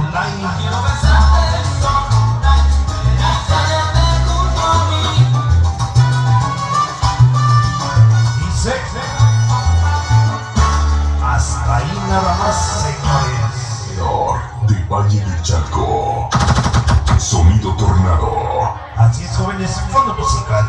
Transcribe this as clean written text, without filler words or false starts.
online. Dice, hasta ahí nada más, señores. De Valle del Chalco. Sonido Tornado. Así es, jóvenes, fondo musical.